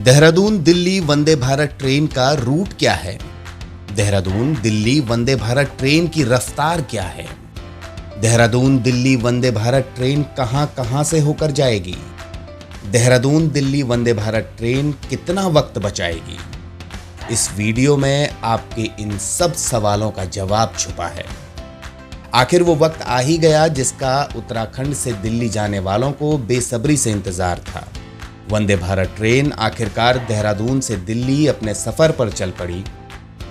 देहरादून दिल्ली वंदे Bharat train का root क्या है? देहरादून दिल्ली वंदे भारत ट्रेन की रफ्तार क्या है? देहरादून दिल्ली वंदे भारत ट्रेन कहां कहां से होकर जाएगी? देहरादून दिल्ली वंदे भारत ट्रेन कितना वक्त बचाएगी? इस वीडियो में आपके इन सब सवालों का जवाब छुपा है। आखिर वो वक्त आ ही गया जिसका उत्तराखंड से दिल्ली जाने वालों को बेसब्री से इंतजार था। वंदे भारत ट्रेन आखिरकार देहरादून से दिल्ली अपने सफर पर चल पड़ी।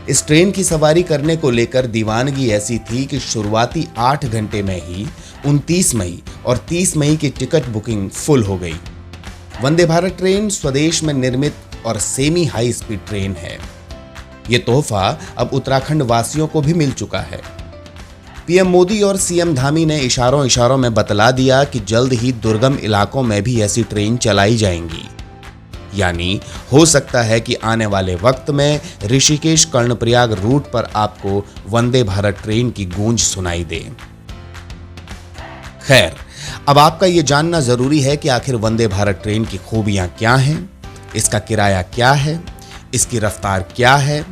इस ट्रेन की सवारी करने को लेकर दीवानगी ऐसी थी कि शुरुआती 8 घंटे में ही 29 मई और 30 मई की टिकट बुकिंग फुल हो गई। वंदे भारत ट्रेन स्वदेश में निर्मित और सेमी हाई स्पीड ट्रेन है। ये तोहफा अब उत्तराखंड वासियों को भी मिल चुका है। पीएम मोदी और सीएम धामी ने इशारों इशारों में बतला दिया कि जल्द ही दुर्गम इलाकों में भी ऐसी ट्रेन चलाई जाएंगी। यानी हो सकता है कि आने वाले वक्त में ऋषिकेश कर्णप्रयाग रूट पर आपको वंदे भारत ट्रेन की गूंज सुनाई दे। खैर, अब आपका यह जानना जरूरी है कि आखिर वंदे भारत ट्रेन की खूबियां क्या हैं, इसका किराया क्या है, इसकी रफ्तार क्या है,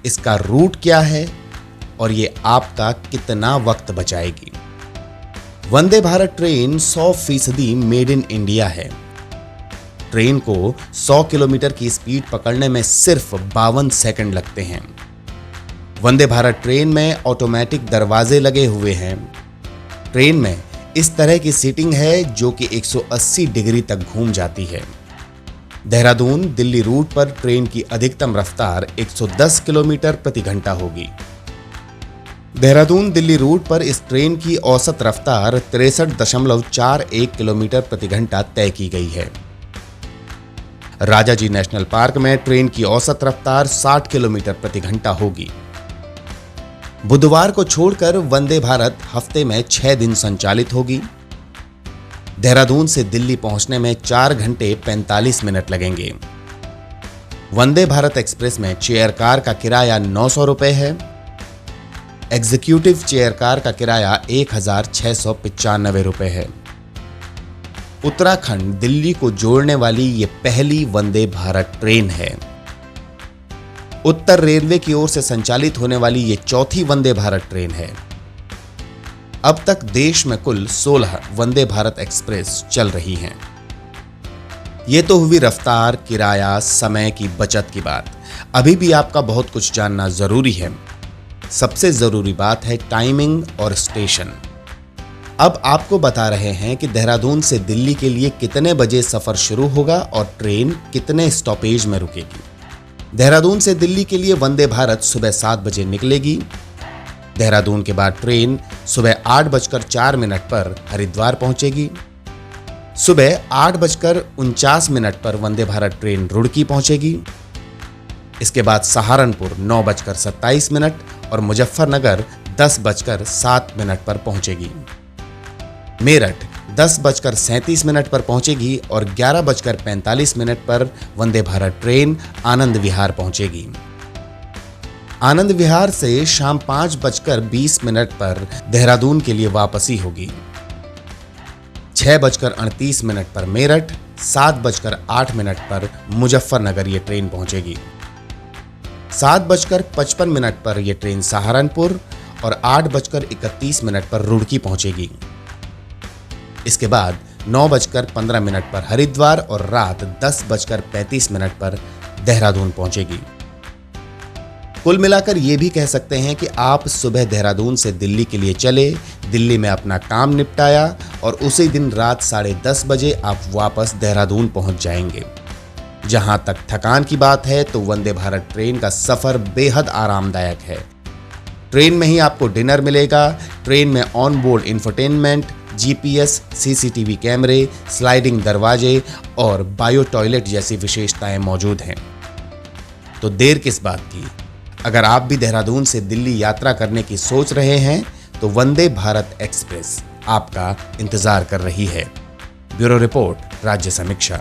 इसका रूट क्या है और ये आपका कितना वक्त बचाएगी। Vande Bharat train 100% made in India है। ट्रेन को 100 किलोमीटर की स्पीड पकड़ने में सिर्फ 52 सेकंड लगते हैं। वंदे भारत ट्रेन में ऑटोमेटिक दरवाजे लगे हुए हैं। ट्रेन में इस तरह की सीटिंग है जो कि 180 डिग्री तक घूम जाती है। देहरादून दिल्ली रूट पर ट्रेन की अधिकतम रफ्तार 110 किलोमीटर प्रति घंटा होगी। देहरादून दिल्ली रूट पर इस ट्रेन की औसत रफ्तार 63.41 किलोमीटर प्रति घंटा तय की गई है। राजाजी नेशनल पार्क में ट्रेन की औसत रफ्तार 60 किलोमीटर प्रति घंटा होगी। बुधवार को छोड़कर वंदे भारत हफ्ते में 6 दिन संचालित होगी। देहरादून से दिल्ली पहुंचने में 4 घंटे 45 मिनट लगेंगे। वंदे भारत एक्सप्रेस में चेयर कार का किराया 900 रुपए है। एग्जीक्यूटिव चेयर कार का किराया 1695 रुपए है। उत्तराखंड दिल्ली को जोड़ने वाली ये पहली वंदे भारत ट्रेन है। उत्तर रेलवे की ओर से संचालित होने वाली ये चौथी वंदे भारत ट्रेन है। अब तक देश में कुल 16 वंदे भारत एक्सप्रेस चल रही हैं। ये तो हुई रफ्तार, किराया, समय की बचत की बात। अभी भी आपका बहुत कुछ जानना जरूरी है। सबसे जरूरी बात है टाइमिंग और स्टेशन। अब आपको बता रहे हैं कि देहरादून से दिल्ली के लिए कितने बजे सफर शुरू होगा और ट्रेन कितने स्टॉपेज में रुकेगी। देहरादून से दिल्ली के लिए वंदे भारत सुबह 7 बजे निकलेगी। देहरादून के बाद ट्रेन सुबह 8:04 पर हरिद्वार पहुंचेगी। सुबह 8:49 पर वंदे भारत ट्रेन रुड़की पहुंचेगी। इसके बाद सहारनपुर 9:27 और मुजफ्फरनगर 10:07 पर पहुंचेगी। मेरठ 10:37 पर पहुंचेगी और 11:45 पर वंदे भारत ट्रेन आनंद विहार पहुंचेगी। आनंद विहार से शाम 5:20 पर देहरादून के लिए वापसी होगी। 6:38 पर मेरठ, 7:08 पर मुजफ्फरनगर ये ट्रेन पहुंचेगी। 7:55 पर यह ट्रेन सहारनपुर और 8:31 पर रुड़की पहुंचेगी। इसके बाद 9:15 पर हरिद्वार और रात 10:35 पर देहरादून पहुंचेगी। कुल मिलाकर यह भी कह सकते हैं कि आप सुबह देहरादून से दिल्ली के लिए चले, दिल्ली में अपना काम निपटाया और उसी दिन रात 10:30 बजे आप वापस देहरादून पहुंच जाएंगे। जहां तक थकान की बात है तो वंदे भारत ट्रेन का सफर बेहद आरामदायक है। ट्रेन में ही आपको डिनर मिलेगा। ट्रेन में on board infotainment, GPS, CCTV कैमरे, स्लाइडिंग दरवाजे और बायो टॉयलेट जैसी विशेषताएं मौजूद हैं। तो देर किस बात की? अगर आप भी देहरादून से दिल्ली यात्रा करने की सोच रहे हैं तो वंदे भारत एक्सप्रेस आपका इंतजार कर रही है। ब्यूरो रिपोर्ट, राज्य समीक्षा।